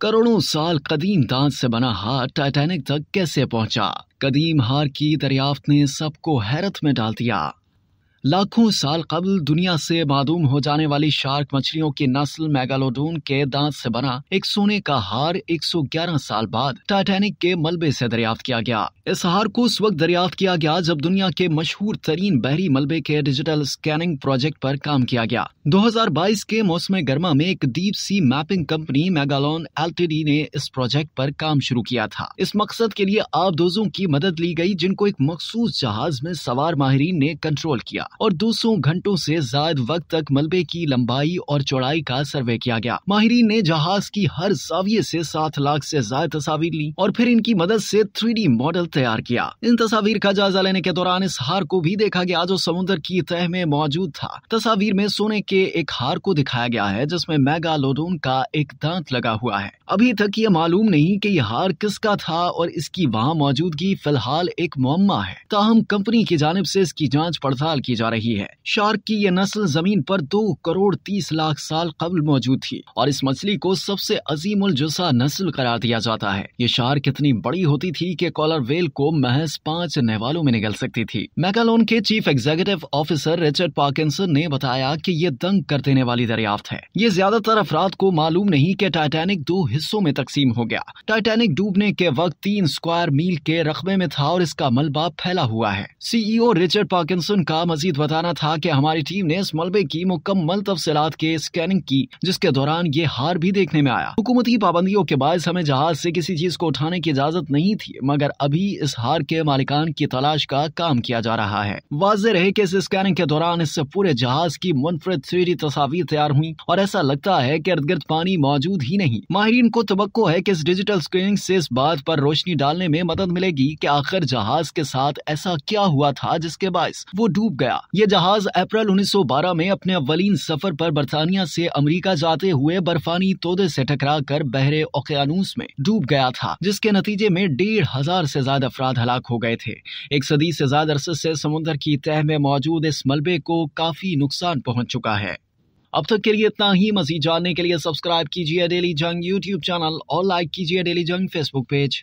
करोड़ों साल कदीम दांत से बना हार टाइटैनिक तक कैसे पहुंचा? कदीम हार की दरियाफ्त ने सबको हैरत में डाल दिया। लाखों साल कबल दुनिया से मादूम हो जाने वाली शार्क मछलियों की नस्ल मेगालोडोन के दांत से बना एक सोने का हार 111 साल बाद टाइटैनिक के मलबे से दरियाफ्त किया गया। इस हार को उस वक्त दरियाफ्त किया गया जब दुनिया के मशहूर तरीन बहरी मलबे के डिजिटल स्कैनिंग प्रोजेक्ट पर काम किया गया। 2022 के मौसम गर्मा में एक deep sea mapping company Megalon LTD ने इस प्रोजेक्ट पर काम शुरू किया था। इस मकसद के लिए आबदोजों की मदद ली गई, जिनको एक मखसूस जहाज में सवार माहिरीन ने कंट्रोल किया और 200 घंटों से ज्यादा वक्त तक मलबे की लंबाई और चौड़ाई का सर्वे किया गया। माहिरीन ने जहाज की हर जाविये से 7 लाख से ज्यादा तस्वीर ली और फिर इनकी मदद से 3D मॉडल तैयार किया। इन तस्वीर का जायजा लेने के दौरान इस हार को भी देखा गया जो समुद्र की तह में मौजूद था। तस्वीर में सोने के एक हार को दिखाया गया है जिसमें मेगालोडोन का एक दांत लगा हुआ है। अभी तक ये मालूम नहीं कि यह हार किसका था और इसकी वहां मौजूदगी फिलहाल एक मुअम्मा है। ताहम कंपनी की जानिब से इसकी जांच पड़ताल की जा रही है। शार्क की यह नस्ल जमीन पर 2 करोड़ 30 लाख साल कबल मौजूद थी और इस मछली को सबसे अजीमुल जुस्सा नस्ल करार दिया जाता है। ये शार्क इतनी बड़ी होती थी कि कॉलर व्हेल को महज 5 निवालों में निगल सकती थी। मेगालोन के chief executive officer Richard Parkinson ने बताया कि ये दंग कर देने वाली दरियाफ्त है। ये ज्यादातर अफराद को मालूम नहीं कि टाइटैनिक 2 हिस्सों में तकसीम हो गया। टाइटैनिक डूबने के वक्त 3 स्क्वायर मील के रकबे में था और इसका मलबा फैला हुआ है। सीईओ रिचर्ड पार्किंसन का मजीद बताना था कि हमारी टीम ने इस मलबे की मुकम्मल तफसीलात के स्कैनिंग की, जिसके दौरान ये हार भी देखने में आया। हुकूमती पाबंदियों के बायस हमें जहाज से किसी चीज को उठाने की इजाजत नहीं थी, मगर अभी इस हार के मालिकान की तलाश का काम किया जा रहा है। वाज़ेह रहे कि इस स्कैनिंग के दौरान इससे पूरे जहाज की मुनफरिद 3D तस्वीर तैयार हुई और ऐसा लगता है कि इर्द गिर्द पानी मौजूद ही नहीं। माहिरीन को तवक्को है कि इस डिजिटल स्क्रीनिंग से इस बात पर रोशनी डालने में मदद मिलेगी कि आखिर जहाज के साथ ऐसा क्या हुआ था जिसके बायस वो डूब गया। ये जहाज अप्रैल 1912 में अपने अव्वलीन सफर पर बरतानिया से अमेरिका जाते हुए बर्फानी तोदे से टकराकर बहरे ओकियानूस में डूब गया था, जिसके नतीजे में 1,500 से ज्यादा अफराद हलाक हो गए थे। एक सदी से ज्यादा अरसे से समुद्र की तह में मौजूद इस मलबे को काफी नुकसान पहुंच चुका है। अब तक के लिए इतना ही। मजीद जानने के लिए सब्सक्राइब कीजिए डेली जंग यूट्यूब चैनल और लाइक कीजिए डेली जंग फेसबुक पेज।